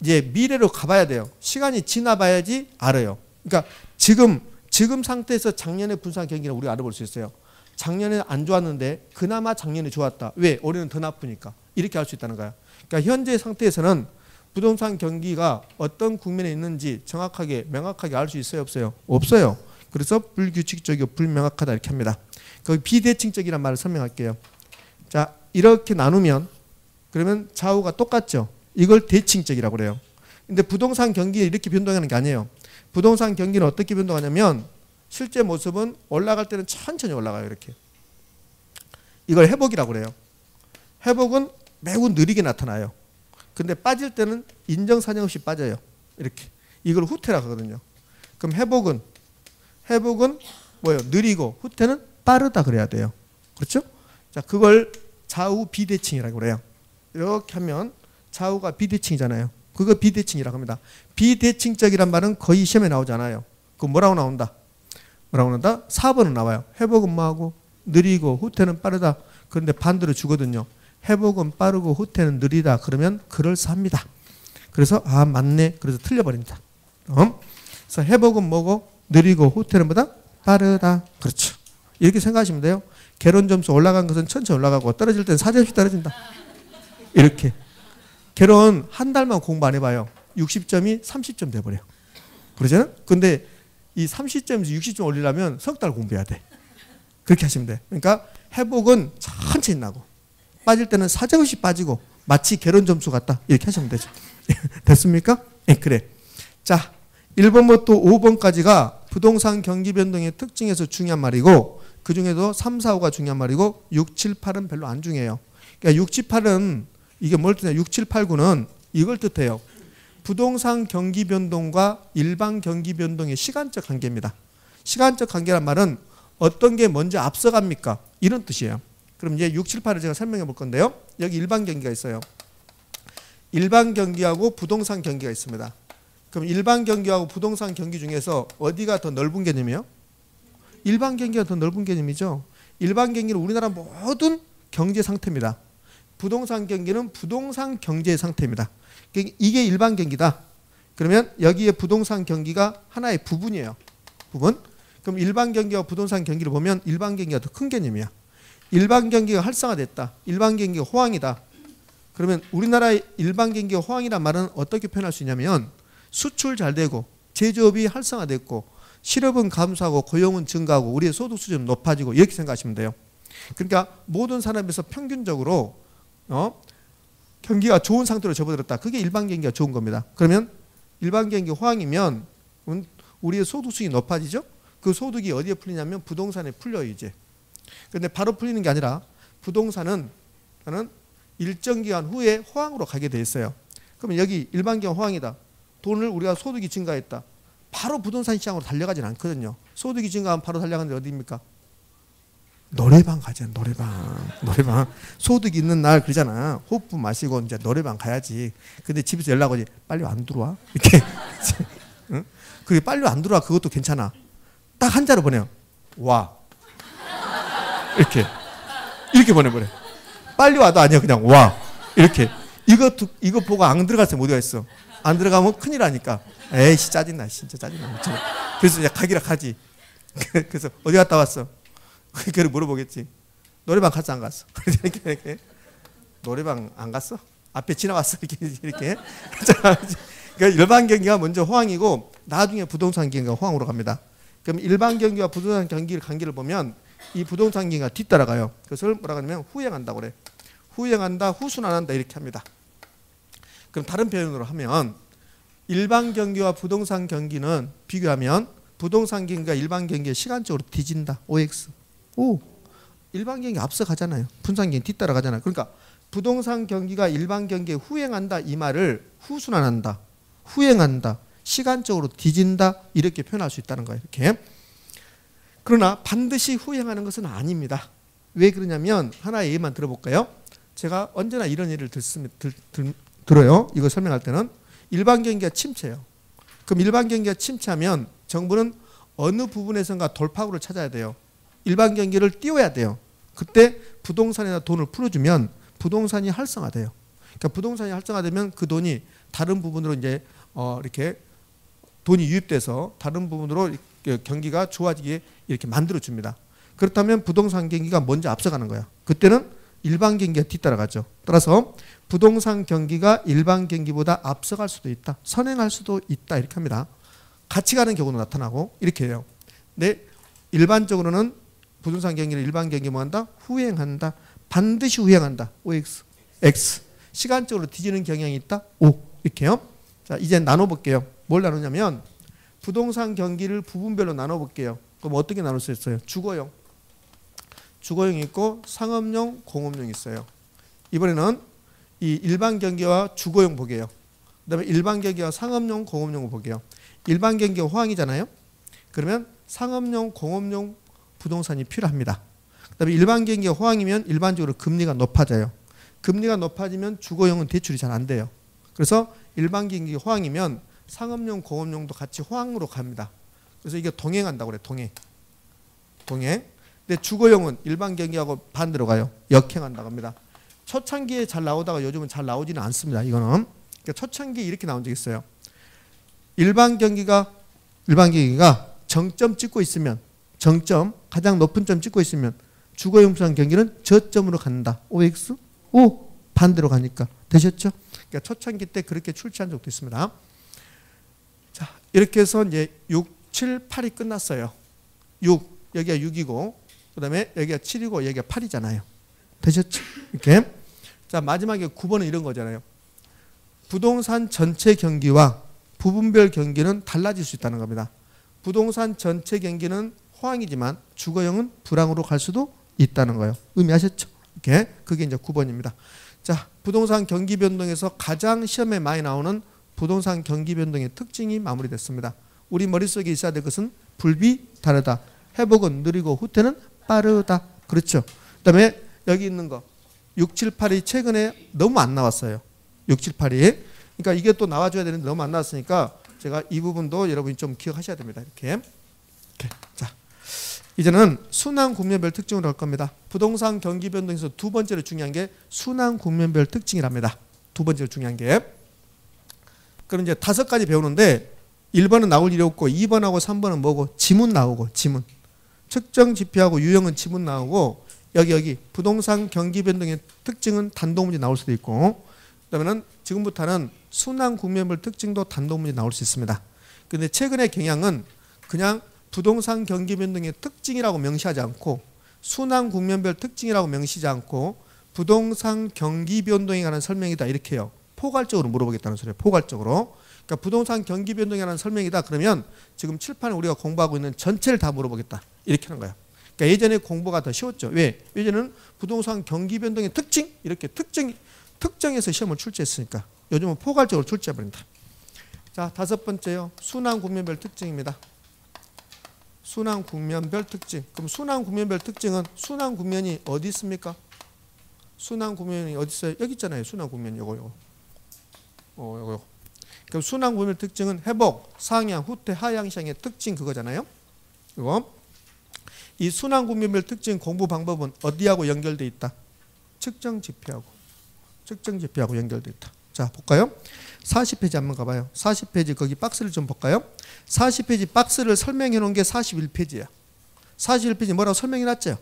이제 미래로 가봐야 돼요. 시간이 지나봐야지 알아요. 그러니까 지금 상태에서 작년의 부동산 경기는 우리가 알아볼 수 있어요. 작년에 안 좋았는데 그나마 작년에 좋았다. 왜? 올해는 더 나쁘니까. 이렇게 할 수 있다는 거야. 그러니까 현재 상태에서는 부동산 경기가 어떤 국면에 있는지 정확하게 명확하게 알 수 있어요, 없어요? 없어요. 그래서 불규칙적이고 불명확하다 이렇게 합니다. 거기 비대칭적이란 말을 설명할게요. 자, 이렇게 나누면 그러면 좌우가 똑같죠. 이걸 대칭적이라고 그래요. 근데 부동산 경기에 이렇게 변동하는 게 아니에요. 부동산 경기는 어떻게 변동하냐면 실제 모습은 올라갈 때는 천천히 올라가요. 이렇게. 이걸 회복이라고 그래요. 회복은 매우 느리게 나타나요. 근데 빠질 때는 인정사정 없이 빠져요. 이렇게. 이걸 후퇴라고 하거든요. 그럼 회복은 뭐예요? 느리고 후퇴는 빠르다 그래야 돼요. 그렇죠? 자, 그걸 좌우 비대칭이라고 그래요. 이렇게 하면 좌우가 비대칭이잖아요. 그거 비대칭이라고 합니다. 비대칭적이란 말은 거의 시험에 나오지 않아요. 그 뭐라고 나온다? 4번은 나와요. 회복은 뭐하고? 느리고 후퇴는 빠르다. 그런데 반대로 주거든요. 회복은 빠르고 후퇴는 느리다. 그러면 그럴싸합니다. 그래서 아 맞네. 그래서 틀려버립니다. 그래서 회복은 뭐고? 느리고 후퇴는 뭐다? 빠르다. 그렇죠. 이렇게 생각하시면 돼요. 개론 점수 올라간 것은 천천히 올라가고 떨어질 때는 사정없이 떨어진다. 이렇게. 개론 한 달만 공부 안 해봐요. 60점이 30점 돼버려요. 그러잖아요? 근데 이 30점에서 60점 올리려면 석 달 공부해야 돼. 그렇게 하시면 돼. 그러니까 회복은 천천히 나고 빠질 때는 사정없이 빠지고 마치 개론 점수 같다. 이렇게 하시면 되죠. 됐습니까? 네, 그래. 자, 1번부터 5번까지가 부동산 경기 변동의 특징에서 중요한 말이고 그 중에도 3, 4, 5가 중요한 말이고 6, 7, 8은 별로 안 중요해요. 그러니까 6, 7, 8은 이게 뭘 뜻해요? 6, 7, 8, 9는 이걸 뜻해요. 부동산 경기 변동과 일반 경기 변동의 시간적 관계입니다. 시간적 관계란 말은 어떤 게 먼저 앞서갑니까? 이런 뜻이에요. 그럼 이제 6, 7, 8을 제가 설명해 볼 건데요. 여기 일반 경기가 있어요. 일반 경기하고 부동산 경기가 있습니다. 그럼 일반 경기하고 부동산 경기 중에서 어디가 더 넓은 개념이에요? 일반 경기가 더 넓은 개념이죠. 일반 경기는 우리나라 모든 경제 상태입니다. 부동산 경기는 부동산 경제 상태입니다. 이게 일반 경기다. 그러면 여기에 부동산 경기가 하나의 부분이에요. 부분. 그럼 일반 경기와 부동산 경기를 보면 일반 경기가 더 큰 개념이야. 일반 경기가 활성화됐다. 일반 경기가 호황이다. 그러면 우리나라의 일반 경기가 호황이란 말은 어떻게 표현할 수 있냐면 수출 잘 되고 제조업이 활성화됐고 실업은 감소하고 고용은 증가하고 우리의 소득 수준은 높아지고 이렇게 생각하시면 돼요. 그러니까 모든 산업에서 평균적으로 경기가 좋은 상태로 접어들었다. 그게 일반 경기가 좋은 겁니다. 그러면 일반 경기 호황이면 우리의 소득 수준이 높아지죠. 그 소득이 어디에 풀리냐면 부동산에 풀려요 이제. 그런데 바로 풀리는 게 아니라 부동산은 일정 기간 후에 호황으로 가게 돼 있어요. 그러면 여기 일반 경기 호황이다. 돈을 우리가 소득이 증가했다. 바로 부동산 시장으로 달려가진 않거든요. 소득이 증가하면 바로 달려가는 데 어디입니까? 노래방 가잖아. 노래방. 소득이 있는 날 그러잖아. 호프 마시고 이제 노래방 가야지. 근데 집에서 연락 오지. 빨리 안 들어와. 이렇게. 응? 그게 빨리 안 들어와. 그것도 괜찮아. 딱 한자로 보내요. 와. 이렇게 보내버려. 빨리 와도 아니야. 그냥 와. 이렇게. 이거 보고 안 들어갔으면 어디가 있어. 안 들어가면 큰일 나니까. 에이씨 짜증나. 진짜 짜증나. 그래서 이제 가기라 가지. 그래서 어디 갔다 왔어? 그렇게 물어보겠지. 노래방 갔어 안 갔어? 이렇게. 노래방 안 갔어? 앞에 지나갔어? 이렇게. 그러니까 일반 경기가 먼저 호황이고 나중에 부동산 경기가 호황으로 갑니다. 그럼 일반 경기와 부동산 경기의 관계를 보면 이 부동산 경기가 뒤따라가요. 그것을 뭐라고 하냐면 후행한다고 그래. 후행한다, 후순환한다 이렇게 합니다. 그럼 다른 표현으로 하면 일반 경기와 부동산 경기는 비교하면 부동산 경기가 일반 경기에 시간적으로 뒤진다. OX. 오, 일반 경기 앞서가잖아요. 부동산 경기 뒤따라가잖아요. 그러니까 부동산 경기가 일반 경기에 후행한다 이 말을 후순환한다, 후행한다, 시간적으로 뒤진다 이렇게 표현할 수 있다는 거예요. 이렇게. 그러나 반드시 후행하는 것은 아닙니다. 왜 그러냐면 하나의 예만 들어볼까요? 제가 언제나 이런 예를 들어요. 이거 설명할 때는 일반 경기가 침체예요. 그럼 일반 경기가 침체하면 정부는 어느 부분에선가 돌파구를 찾아야 돼요. 일반 경기를 띄워야 돼요. 그때 부동산에다 돈을 풀어주면 부동산이 활성화돼요. 그러니까 부동산이 활성화되면 그 돈이 다른 부분으로 이제 이렇게 돈이 유입돼서 다른 부분으로 경기가 좋아지게 이렇게 만들어 줍니다. 그렇다면 부동산 경기가 먼저 앞서가는 거야. 그때는 일반 경기가 뒤따라가죠. 따라서 부동산 경기가 일반 경기보다 앞서갈 수도 있다. 선행할 수도 있다. 이렇게 합니다. 같이 가는 경우도 나타나고 이렇게 해요. 근데 일반적으로는 부동산 경기를 일반 경기 뭐 한다? 후행한다. 반드시 후행한다. OX, X. 시간적으로 뒤지는 경향이 있다. O. 이렇게요. 자, 이제 나눠볼게요. 뭘 나누냐면 부동산 경기를 부분별로 나눠볼게요. 그럼 어떻게 나눌 수 있어요? 주거용. 주거용이 있고 상업용, 공업용이 있어요. 이번에는 이 일반 경기와 주거용 보게요. 그 다음에 일반 경기와 상업용, 공업용을 보게요. 일반 경기가 호황이잖아요. 그러면 상업용, 공업용 부동산이 필요합니다. 그 다음에 일반 경기가 호황이면 일반적으로 금리가 높아져요. 금리가 높아지면 주거용은 대출이 잘 안 돼요. 그래서 일반 경기가 호황이면 상업용, 공업용도 같이 호황으로 갑니다. 그래서 이게 동행한다고 그래요. 동행. 근데 주거용은 일반 경기하고 반대로 가요. 역행한다고 합니다. 초창기에 잘 나오다가 요즘은 잘 나오지는 않습니다. 이거는. 그러니까 초창기에 이렇게 나온 적이 있어요. 일반 경기가 정점 찍고 있으면 가장 높은 점 찍고 있으면 주거용 부산 경기는 저점으로 간다. OX? O 반대로 가니까. 되셨죠? 그러니까 초창기 때 그렇게 출시한 적도 있습니다. 자, 이렇게 해서 이제 6, 7, 8이 끝났어요. 6, 여기가 6이고 그 다음에 여기가 7이고 여기가 8이잖아요. 되셨죠? 이렇게. 자, 마지막에 9번은 이런 거잖아요. 부동산 전체 경기와 부분별 경기는 달라질 수 있다는 겁니다. 부동산 전체 경기는 호황이지만 주거용은 불황으로 갈 수도 있다는 거예요. 의미하셨죠? 이렇게. 그게 이제 9번입니다. 자, 부동산 경기 변동에서 가장 시험에 많이 나오는 부동산 경기 변동의 특징이 마무리됐습니다. 우리 머릿속에 있어야 될 것은 불비 다르다. 회복은 느리고 후퇴는 빠르다. 그렇죠. 그 다음에 여기 있는 거 6, 7, 8이 최근에 너무 안 나왔어요. 6, 7, 8이. 그러니까 이게 또 나와줘야 되는데 너무 안 나왔으니까 제가 이 부분도 여러분이 좀 기억하셔야 됩니다. 이렇게. 자, 이제는 순환 국면별 특징으로 할 겁니다. 부동산 경기 변동에서 두 번째로 중요한 게 순환 국면별 특징이랍니다. 두 번째로 중요한 게. 그럼 이제 5가지 배우는데 1번은 나올 일이 없고 2번하고 3번은 뭐고? 지문 나오고 지문. 측정 지표하고 유형은 지문 나오고 여기 부동산 경기 변동의 특징은 단독문제 나올 수도 있고 그다음에는 지금부터는 순환 국면별 특징도 단독문제 나올 수 있습니다. 그런데 최근의 경향은 그냥 부동산 경기 변동의 특징이라고 명시하지 않고 순환 국면별 특징이라고 명시하지 않고 부동산 경기 변동에 관한 설명이다 이렇게 해요. 포괄적으로 물어보겠다는 소리예요. 포괄적으로. 그러니까 부동산 경기 변동에 관한 설명이다 그러면 지금 칠판에 우리가 공부하고 있는 전체를 다 물어보겠다. 이렇게 하는 거예요. 그러니까 예전에 공부가 더 쉬웠죠. 왜? 예전에는 부동산 경기 변동의 특징 이렇게 특정해서 시험을 출제했으니까 요즘은 포괄적으로 출제해버린다. 자, 5번째요. 순환 국면별 특징입니다. 순환 국면별 특징. 그럼 순환 국면별 특징은 순환 국면이 어디 있습니까? 순환 국면이 어디 있어요? 여기 있잖아요. 순환 국면 요거. 그럼 순환 국면별 특징은 회복, 상향, 후퇴, 하향시장의 특징 그거잖아요. 이거. 이 순환 국면별 특징 공부 방법은 어디하고 연결돼 있다? 측정 지표하고 연결돼 있다. 자, 볼까요? 40페이지 한번 가봐요. 40페이지 거기 박스를 좀 볼까요? 40페이지 박스를 설명해 놓은 게 41페이지야. 41페이지 뭐라고 설명해 놨죠?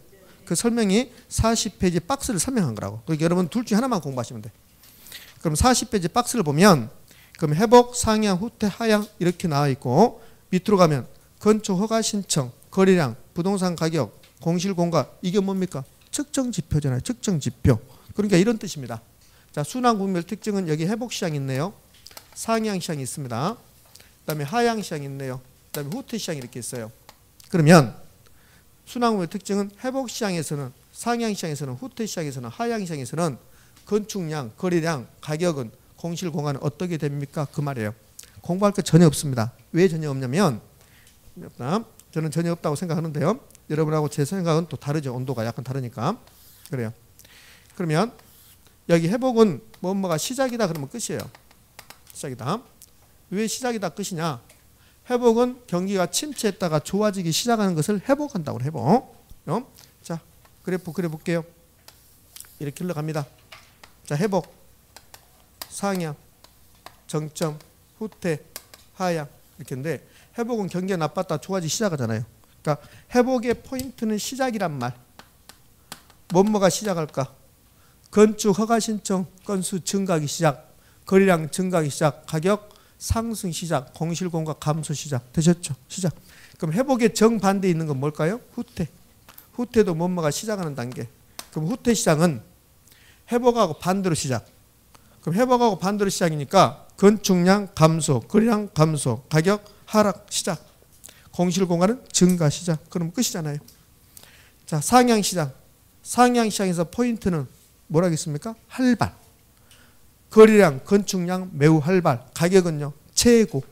그 설명이 40페이지 박스를 설명한 거라고. 그러니까 여러분 둘 중에 하나만 공부하시면 돼. 그럼 40페이지 박스를 보면 그럼 회복, 상향, 후퇴, 하향 이렇게 나와 있고 밑으로 가면 건축 허가 신청, 거래량, 부동산 가격, 공실 공가 이게 뭡니까? 측정 지표잖아요. 측정 지표. 그러니까 이런 뜻입니다. 자, 순환 국면별 특징은 여기 회복 시장이 있네요. 상향 시장이 있습니다. 그다음에 하향 시장이 있네요. 그다음에 후퇴 시장이 이렇게 있어요. 그러면 순환 국면별 특징은 회복 시장에서는 상향 시장에서는 후퇴 시장에서는 하향 시장에서는 건축량, 거래량, 가격은 공실 공간은 어떻게 됩니까? 그 말이에요. 공부할 게 전혀 없습니다. 왜 전혀 없냐면 저는 전혀 없다고 생각하는데요. 여러분하고 제 생각은 또 다르죠. 온도가 약간 다르니까. 그래요. 그러면 여기 회복은 뭐뭐가 시작이다 그러면 끝이에요. 시작이다. 왜 시작이다 끝이냐? 회복은 경기가 침체했다가 좋아지기 시작하는 것을 회복한다고 회복. 자, 그래프 그려볼게요. 이렇게 흘러갑니다. 자, 회복, 상향, 정점, 후퇴, 하향 이렇게인데 회복은 경기가 나빴다 좋아지기 시작하잖아요. 그러니까 회복의 포인트는 시작이란 말. 뭐뭐가 시작할까? 건축 허가 신청 건수 증가하기 시작, 거래량 증가하기 시작, 가격 상승 시작, 공실공과 감소 시작. 되셨죠? 시작. 그럼 회복의 정반대에 있는 건 뭘까요? 후퇴. 후퇴도 뭐뭐가 시작하는 단계. 그럼 후퇴 시작은 회복하고 반대로 시작. 그럼 회복하고 반대로 시작이니까 건축량 감소, 거래량 감소, 가격 하락 시작, 공실공간은 증가 시작. 그럼 끝이잖아요. 자, 상향 시장. 상향 시장에서 포인트는 뭐라겠습니까? 활발. 거래량, 건축량 매우 활발. 가격은요, 최고.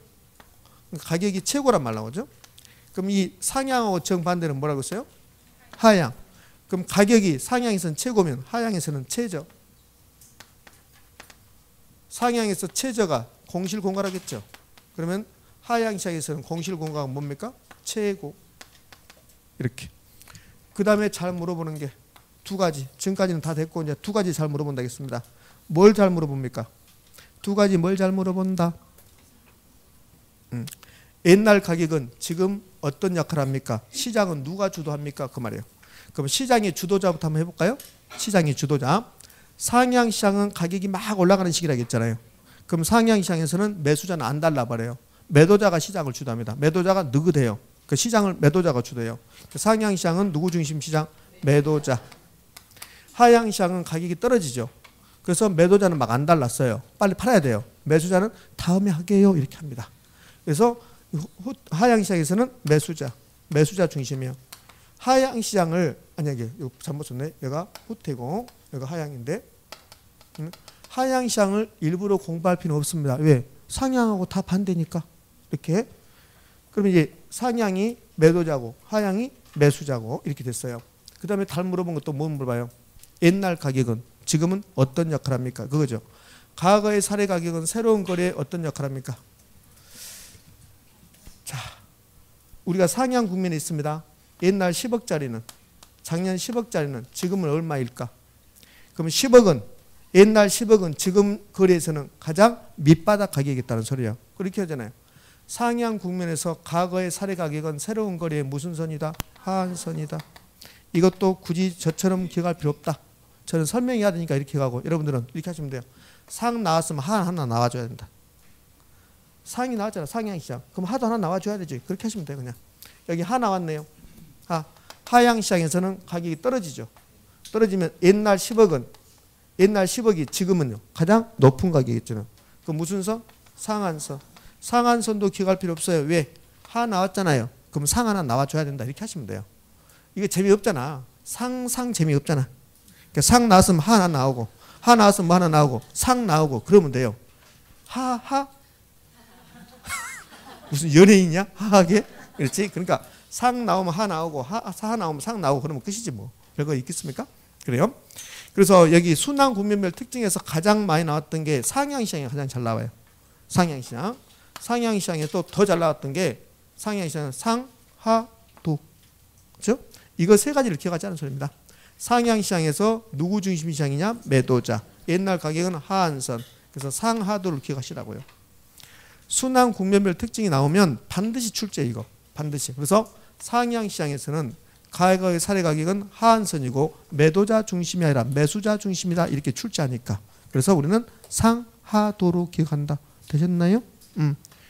가격이 최고란 말 나오죠. 그럼 이 상향하고 정반대는 뭐라고 했어요? 하향. 그럼 가격이 상향에서는 최고면 하향에서는 최저. 상향에서 최저가 공실공가라겠죠. 그러면 하향 시장에서는 공실공가가 뭡니까? 최고. 이렇게. 그 다음에 잘 물어보는 게 두 가지. 지금까지는 다 됐고 이제 두 가지 잘 물어본다겠습니다. 뭘 잘 물어봅니까? 두 가지 뭘 잘 물어본다? 옛날 가격은 지금 어떤 역할을 합니까? 시장은 누가 주도합니까? 그 말이에요. 그럼 시장의 주도자부터 한번 해볼까요? 시장의 주도자. 상향시장은 가격이 막 올라가는 시기라고 했잖아요. 그럼 상향시장에서는 매수자는 안 달라버려요. 매도자가 시장을 주도합니다. 매도자가 느긋해요. 그 시장을 매도자가 주도해요. 상향시장은 누구 중심 시장? 매도자. 하향시장은 가격이 떨어지죠. 그래서 매도자는 막 안 달랐어요. 빨리 팔아야 돼요. 매수자는 다음에 하게요. 이렇게 합니다. 그래서 하향시장에서는 매수자 중심이에요. 하향시장을 아니 이거 잘못 썼네. 얘가 후퇴고 얘가 하향인데 하향시장을 일부러 공부할 필요는 없습니다. 왜? 상향하고 다 반대니까. 이렇게. 그러면 이제 상향이 매도자고 하향이 매수자고 이렇게 됐어요. 그 다음에 달 물어본 것도 뭐 물어봐요? 옛날 가격은 지금은 어떤 역할을 합니까? 그거죠. 과거의 사례 가격은 새로운 거래에 어떤 역할을 합니까? 자, 우리가 상향 국면에 있습니다. 옛날 10억짜리는 작년 10억짜리는 지금은 얼마일까? 그럼 10억은 옛날 10억은 지금 거래에서는 가장 밑바닥 가격이겠다는 소리예요. 그렇게 하잖아요. 상향 국면에서 과거의 사례 가격은 새로운 거래의 무슨 선이다? 하한선이다. 이것도 굳이 저처럼 기억할 필요 없다. 저는 설명해야 되니까 이렇게 가고 여러분들은 이렇게 하시면 돼요. 상 나왔으면 하 하나 나와줘야 된다. 상이 나왔잖아. 상향시장. 그럼 하도 하나 나와줘야 되지. 그렇게 하시면 돼요. 그냥. 여기 하 나왔네요. 하향시장에서는 가격이 떨어지죠. 떨어지면 옛날 10억이 지금은요. 가장 높은 가격이었잖아요. 그 무슨 선? 상한선. 상한선도 기억할 필요 없어요. 왜? 하 나왔잖아요. 그럼 상 하나 나와줘야 된다. 이렇게 하시면 돼요. 이게 재미없잖아. 상 재미없잖아. 그러니까 상 나왔으면 하나 나오고 하 나왔으면 뭐 하나 나오고 상 나오고 그러면 돼요. 하? 무슨 연예인이냐? 하하게? 그렇지? 그러니까 상 나오면 하 나오고 하 나오면 상 나오고 그러면 끝이지 뭐. 별거 있겠습니까? 그래요? 그래서 여기 순환 국면별 특징에서 가장 많이 나왔던 게 상향시장이 가장 잘 나와요. 상향시장. 상향시장에 또 더 잘 나왔던 게 상향시장은 상하도. 그렇죠? 이거 세 가지를 기억하지 않은 소리입니다. 상향시장에서 누구 중심 시장이냐? 매도자. 옛날 가격은 하한선. 그래서 상하도를 기억하시라고요. 순환 국면별 특징이 나오면 반드시 출제 이거. 반드시. 그래서 상향시장에서는 과거의 사례 가격은 하한선이고 매도자 중심이 아니라 매수자 중심이다. 이렇게 출제하니까. 그래서 우리는 상하도로 기억한다. 되셨나요?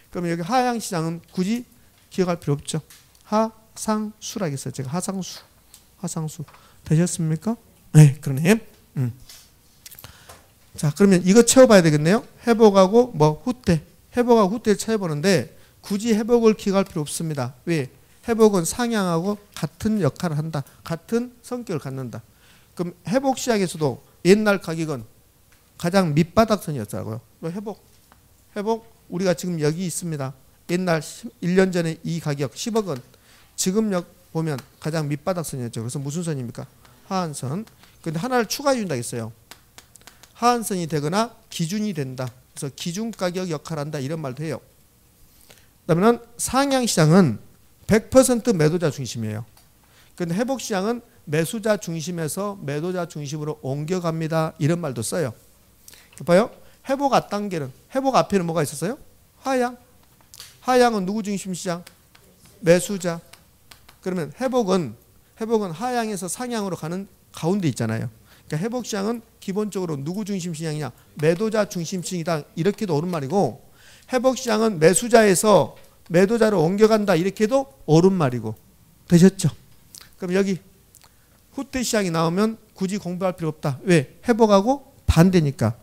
그러면 여기 하향시장은 굳이 기억할 필요 없죠. 하상수라겠어요. 제가 하상수. 되셨습니까? 네, 그러네. 자, 그러면 이거 채워봐야 되겠네요. 회복하고 뭐 후퇴. 회복하고 후퇴를 채워보는데 굳이 회복을 기억할 필요 없습니다. 왜? 회복은 상향하고 같은 역할을 한다. 같은 성격을 갖는다. 그럼 회복 시장에서도 옛날 가격은 가장 밑바닥 선이었다고요. 회복 우리가 지금 여기 있습니다. 옛날 1년 전에 이 가격 10억은 지금 보면 가장 밑바닥 선이었죠. 그래서 무슨 선입니까? 하한선. 근데 하나를 추가해 준다 했어요. 하한선이 되거나 기준이 된다. 그래서 기준 가격 역할한다 이런 말도 해요. 그다음에는 상향시장은 100% 매도자 중심이에요. 그런데 회복시장은 매수자 중심에서 매도자 중심으로 옮겨갑니다. 이런 말도 써요. 봐요. 회복 앞단계는 회복 앞에는 뭐가 있었어요? 하향. 하향은 누구 중심 시장? 매수자. 그러면 회복은 하향에서 상향으로 가는 가운데 있잖아요. 그러니까 회복시장은 기본적으로 누구 중심 시장이냐? 매도자 중심 시장이다. 이렇게도 옳은 말이고 회복시장은 매수자에서 매도자로 옮겨간다. 이렇게도 옳은 말이고 되셨죠? 그럼 여기 후퇴시장이 나오면 굳이 공부할 필요 없다. 왜? 회복하고 반대니까.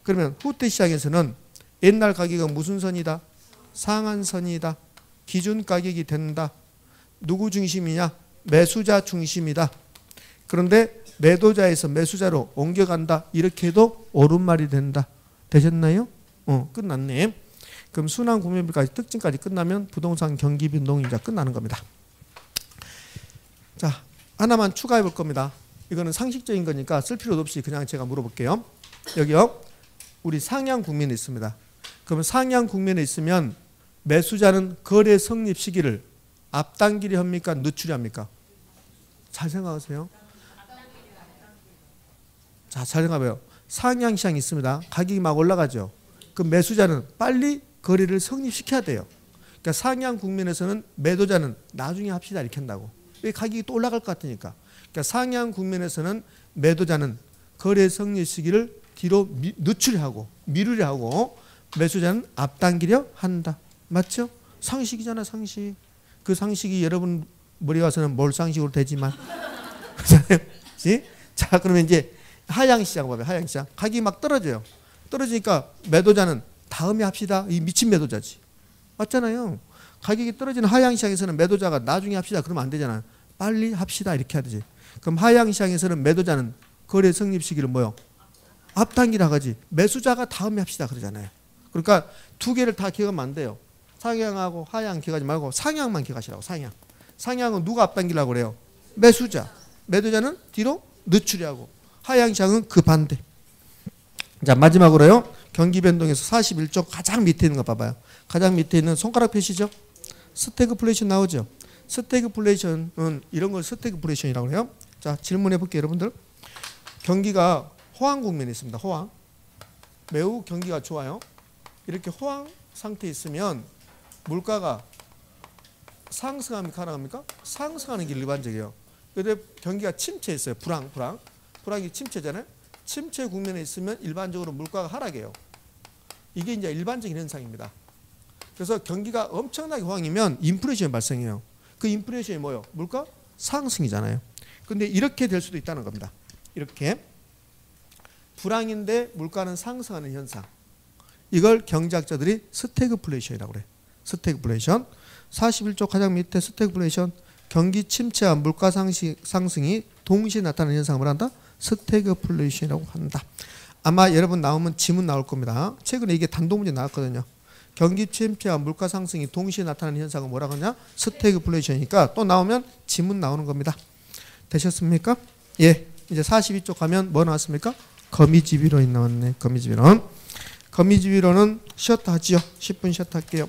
그러면 후퇴시장에서는 옛날 가격은 무슨 선이다? 상한선이다. 기준 가격이 된다. 누구 중심이냐? 매수자 중심이다. 그런데 매도자에서 매수자로 옮겨간다. 이렇게 해도 옳은 말이 된다. 되셨나요? 끝났네. 그럼 순환 구매비까지 특징까지 끝나면 부동산 경기 변동이 이제 끝나는 겁니다. 자, 하나만 추가해 볼 겁니다. 이거는 상식적인 거니까 쓸 필요도 없이 그냥 제가 물어볼게요. 여기요. 우리 상향 국면에 있습니다. 그러면 상향 국면에 있으면 매수자는 거래 성립 시기를 앞당기려 합니까? 늦추려 합니까? 잘 생각하세요. 자, 잘 생각해봐요. 상향 시장이 있습니다. 가격이 막 올라가죠. 그럼 매수자는 빨리 거래를 성립시켜야 돼요. 그러니까 상향 국면에서는 매도자는 나중에 합시다 이렇게 한다고. 왜 가격이 또 올라갈 것 같으니까. 그러니까 상향 국면에서는 매도자는 거래 성립 시기를 뒤로 늦추려 하고 미루려 하고 매수자는 앞당기려 한다. 맞죠? 상식이잖아, 상식. 그 상식이 여러분 머리 와서는 뭘 상식으로 되지만. 그렇잖아요. 자, 그러면 이제 하향시장 봐봐요. 하향시장. 가격이 막 떨어져요. 떨어지니까 매도자는 다음에 합시다. 이 미친 매도자지. 맞잖아요. 가격이 떨어지는 하향시장에서는 매도자가 나중에 합시다. 그러면 안 되잖아요. 빨리 합시다. 이렇게 해야 되지. 그럼 하향시장에서는 매도자는 거래 성립 시기를 뭐요? 앞당기라 하지. 매수자가 다음에 합시다. 그러잖아요. 그러니까 두 개를 다 기억하면 안 돼요. 상향하고 하향 기억하지 말고 상향만 기억하시라고. 상향. 상향은 누가 앞당기려고 그래요? 매수자. 매도자는 뒤로 늦추려고. 하향시장은 그 반대. 자, 마지막으로요. 경기 변동에서 41쪽 가장 밑에 있는 거 봐봐요. 가장 밑에 있는 손가락 표시죠. 스태그플레이션 나오죠. 스태그플레이션은 이런 걸 스태그플레이션이라고 해요. 자, 질문해 볼게요, 여러분들. 경기가 호황 국면에 있습니다. 호황. 매우 경기가 좋아요. 이렇게 호황 상태에 있으면 물가가 상승합니까? 하락합니까? 상승하는 게 일반적이에요. 그런데 경기가 침체했어요. 불황이 침체잖아요. 침체 국면에 있으면 일반적으로 물가가 하락해요. 이게 이제 일반적인 현상입니다. 그래서 경기가 엄청나게 호황이면 인플레이션이 발생해요. 그 인플레이션이 뭐예요? 물가 상승이잖아요. 근데 이렇게 될 수도 있다는 겁니다. 이렇게 불황인데 물가는 상승하는 현상. 이걸 경제학자들이 스태그플레이션이라고 그래요. 스태그플레이션. 41쪽 가장 밑에 스태그플레이션. 경기 침체와 물가 상승이 동시에 나타나는 현상을 한다. 스태그플레이션이라고 한다. 아마 여러분 나오면 지문 나올 겁니다. 최근에 이게 단독문제 나왔거든요. 경기 침체와 물가 상승이 동시에 나타나는 현상은 뭐라고 하냐? 스태그플레이션이니까 또 나오면 지문 나오는 겁니다. 되셨습니까? 예. 이제 42쪽 가면 뭐 나왔습니까? 거미집이론 나왔네. 거미집이론. 거미집이론은 쉬었다 하지요. 10분 쉬었다 할게요.